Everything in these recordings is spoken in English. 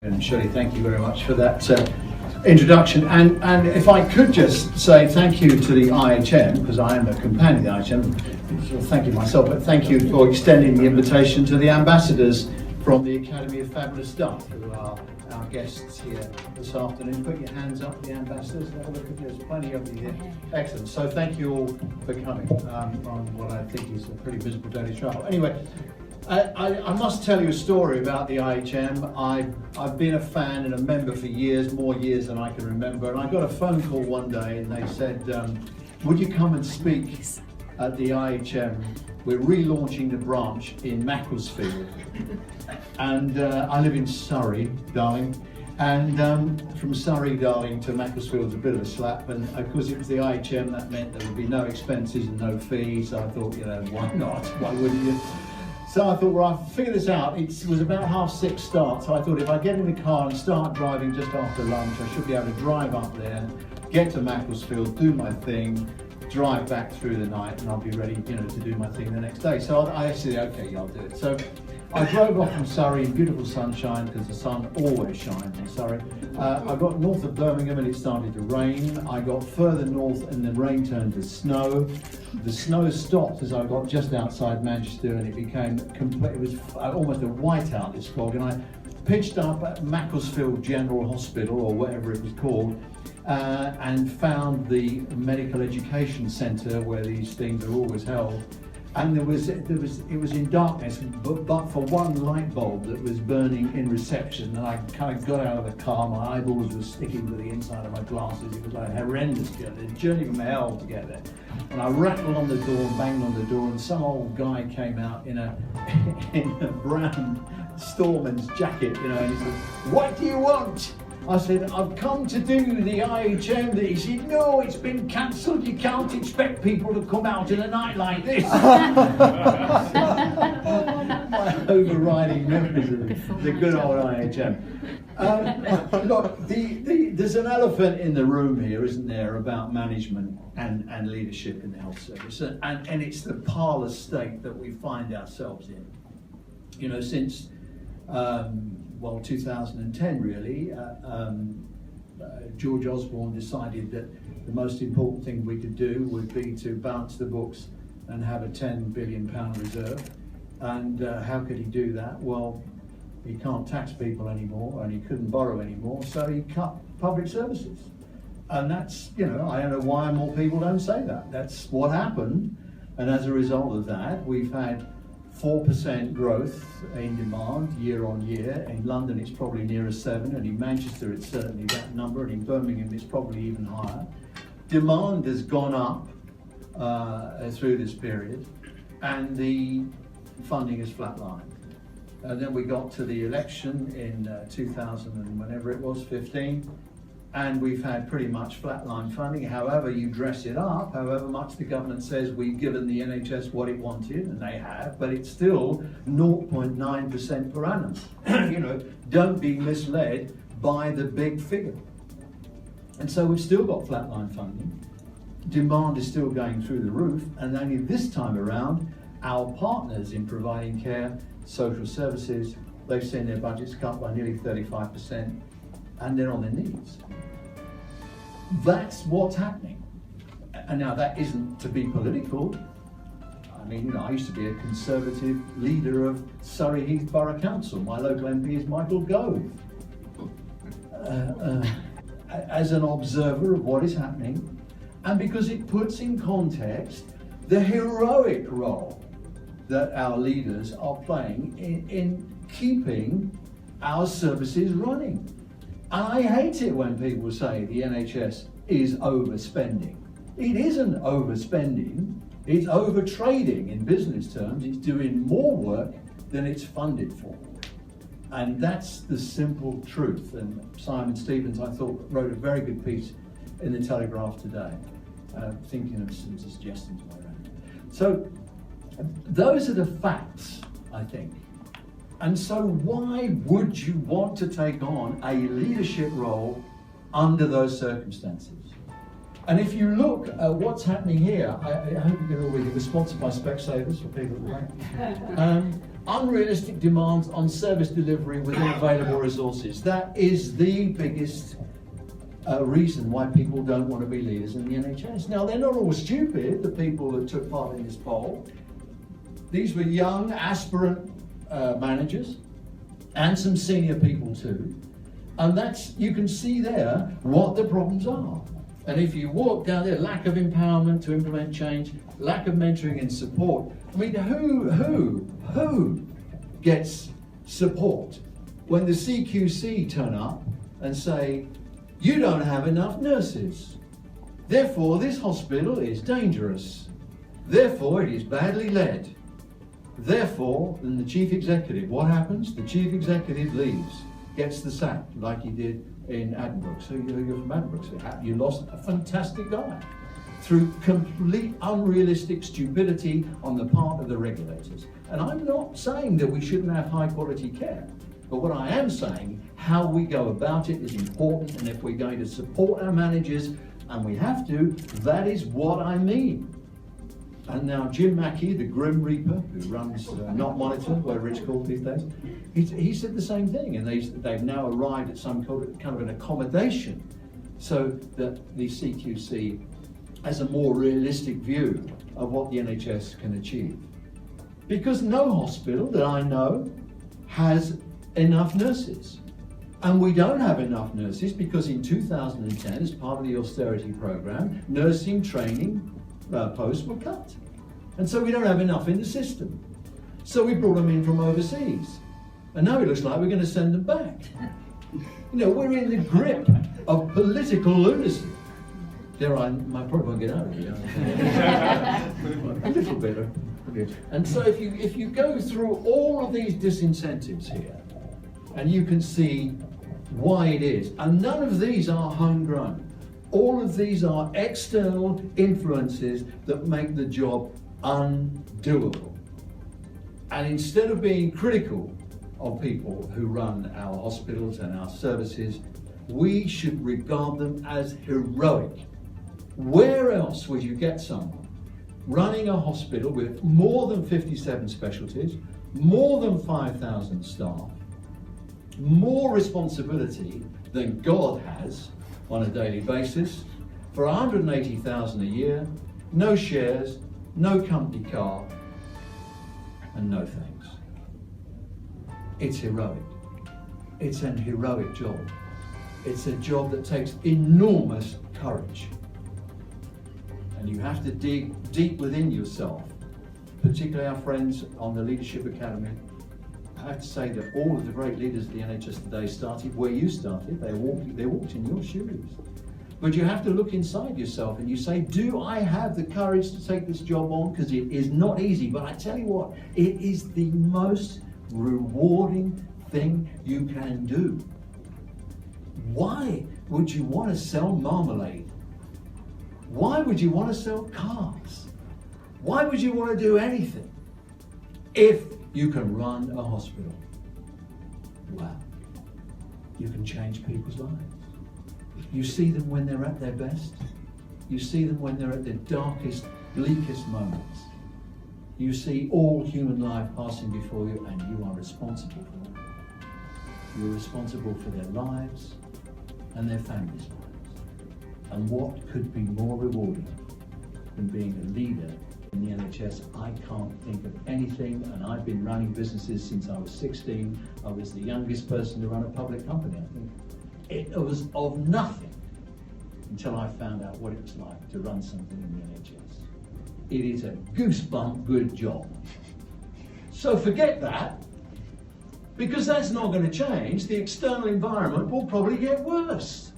And Shirley, thank you very much for that introduction. And if I could just say thank you to the IHM, because I am a companion of the IHM, well, thank you myself, but thank you for extending the invitation to the ambassadors from the Academy of Fabulous Stuff, who are our guests here this afternoon. Put your hands up, the ambassadors. Have a look at, there's plenty of you here. Excellent. So thank you all for coming on what I think is a pretty visible daily travel. Anyway, I must tell you a story about the IHM. I've been a fan and a member for years, more years than I can remember, and I got a phone call one day and they said, would you come and speak at the IHM? We're relaunching the branch in Macclesfield. And I live in Surrey, darling, and from Surrey, darling, to Macclesfield is a bit of a slap, and of course it was the IHM. That meant there would be no expenses and no fees, so I thought, you know, why not? Why wouldn't you? So I thought, well, I'll figure this out. It was about 6:30 start, so I thought if I get in the car and start driving just after lunch, I should be able to drive up there, get to Macclesfield, do my thing, drive back through the night, and I'll be ready, you know, to do my thing the next day. So I said, okay, I'll do it. So I drove off from Surrey in beautiful sunshine, because the sun always shines in Surrey. I got north of Birmingham and it started to rain. I got further north and the rain turned to snow. The snow stopped as I got just outside Manchester and it became complete. It was almost a whiteout, this fog, and I pitched up at Macclesfield General Hospital, or whatever it was called, and found the medical education centre where these things are always held. And it was in darkness, but for one light bulb that was burning in reception, and I kind of got out of the car, my eyeballs were sticking to the inside of my glasses. It was like a horrendous journey, a journey from hell to get there. And I rattled on the door, banged on the door, and some old guy came out in a brown storeman's jacket, you know, and he said, "What do you want?" I said, "I've come to do the IHM." He said, "No, it's been cancelled. You can't expect people to come out in a night like this." My overriding memories of the good old IHM. Look, there's an elephant in the room here, isn't there, about management and leadership in the health service, and it's the parlous state that we find ourselves in. You know, since 2010 really, George Osborne decided that the most important thing we could do would be to balance the books and have a £10 billion reserve. And how could he do that? Well, he can't tax people anymore and he couldn't borrow anymore, so he cut public services. And that's, you know, I don't know why more people don't say that. That's what happened. And as a result of that, we've had 4% growth in demand year on year. In London it's probably nearer 7, and in Manchester it's certainly that number, and in Birmingham it's probably even higher. Demand has gone up through this period, and the funding is flatlined. And then we got to the election in 2000 and whenever it was, 15, and we've had pretty much flatline funding. However you dress it up, however much the government says we've given the NHS what it wanted, and they have, but it's still 0.9% per annum. You know, don't be misled by the big figure. And so we've still got flatline funding. Demand is still going through the roof, and only this time around, our partners in providing care, social services, they've seen their budgets cut by nearly 35%, and they're on their knees. That's what's happening. And now that isn't to be political. I mean, you know, I used to be a Conservative leader of Surrey Heath Borough Council. My local MP is Michael Gove. As an observer of what is happening, and because it puts in context the heroic role that our leaders are playing in keeping our services running. And I hate it when people say the NHS is overspending. It isn't overspending, it's overtrading in business terms. It's doing more work than it's funded for. And that's the simple truth. And Simon Stevens, I thought, wrote a very good piece in the Telegraph today, thinking of some suggestions around it. So those are the facts, I think. And so why would you want to take on a leadership role under those circumstances? And if you look at what's happening here, I hope you can all read it. It was sponsored by Specsavers for people who like. unrealistic demands on service delivery within available resources. That is the biggest reason why people don't want to be leaders in the NHS. Now, they're not all stupid, the people that took part in this poll. These were young, aspirant managers, and some senior people too. And you can see there what the problems are. And if you walk down there, lack of empowerment to implement change, lack of mentoring and support. I mean, who gets support when the CQC turn up and say, you don't have enough nurses, therefore this hospital is dangerous, therefore it is badly led, therefore, then the chief executive, what happens? The chief executive leaves, gets the sack, like he did in Addenbrooke. So you're from Addenbrooke, so you lost a fantastic guy through complete unrealistic stupidity on the part of the regulators. And I'm not saying that we shouldn't have high quality care, but what I am saying, how we go about it is important, and if we're going to support our managers, and we have to, that is what I mean. And now Jim Mackey, the Grim Reaper, who runs Not Monitor, whatever it's called these days, he said the same thing, and they've now arrived at some kind of an accommodation so that the CQC has a more realistic view of what the NHS can achieve. Because no hospital that I know has enough nurses. And we don't have enough nurses because in 2010, as part of the austerity program, nursing training posts were cut. And so we don't have enough in the system. So we brought them in from overseas. And now it looks like we're going to send them back. You know, we're in the grip of political lunacy. I probably won't get out of here. A little bit. And so if you go through all of these disincentives here, and you can see why it is, and none of these are homegrown. All of these are external influences that make the job undoable. And instead of being critical of people who run our hospitals and our services, we should regard them as heroic. Where else would you get someone running a hospital with more than 57 specialties, more than 5,000 staff, more responsibility than God has on a daily basis, for 180,000 a year, no shares, no company car, and no thanks? It's heroic. It's an heroic job. It's a job that takes enormous courage. And you have to dig deep within yourself, particularly our friends on the Leadership Academy. I have to say that all of the great leaders of the NHS today started where you started. They walked in your shoes. But you have to look inside yourself and you say, do I have the courage to take this job on? Because it is not easy, but I tell you what, it is the most rewarding thing you can do. Why would you want to sell marmalade? Why would you want to sell cars? Why would you want to do anything if you can run a hospital? Wow. You can change people's lives. You see them when they're at their best. You see them when they're at their darkest, bleakest moments. You see all human life passing before you, and you are responsible for them. You're responsible for their lives and their families' lives. And what could be more rewarding than being a leader in the NHS? I can't think of anything, and I've been running businesses since I was 16. I was the youngest person to run a public company, I think. It was of nothing until I found out what it was like to run something in the NHS. It is a goosebump good job. So forget that, because that's not going to change. The external environment will probably get worse.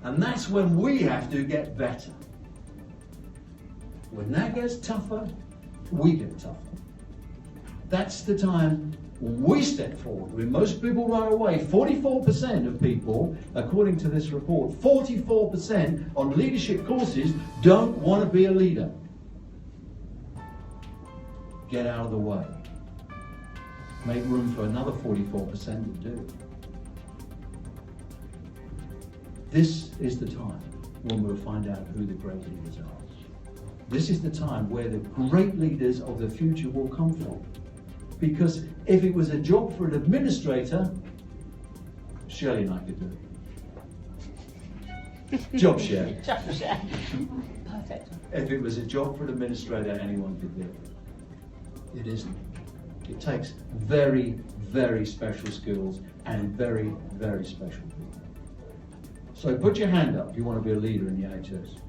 And that's when we have to get better. When that gets tougher, we get tougher. That's the time when we step forward. When most people run away, 44% of people, according to this report, 44% on leadership courses don't want to be a leader. Get out of the way. Make room for another 44% that do. This is the time when we'll find out who the great leaders are. This is the time where the great leaders of the future will come from. Because if it was a job for an administrator, Shirley and I could do it. Job share. Job share. Perfect. If it was a job for an administrator, anyone could do it. It isn't. It takes very, very special skills and very, very special people. So put your hand up if you want to be a leader in the NHS.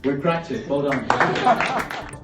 We've cracked it. Well done.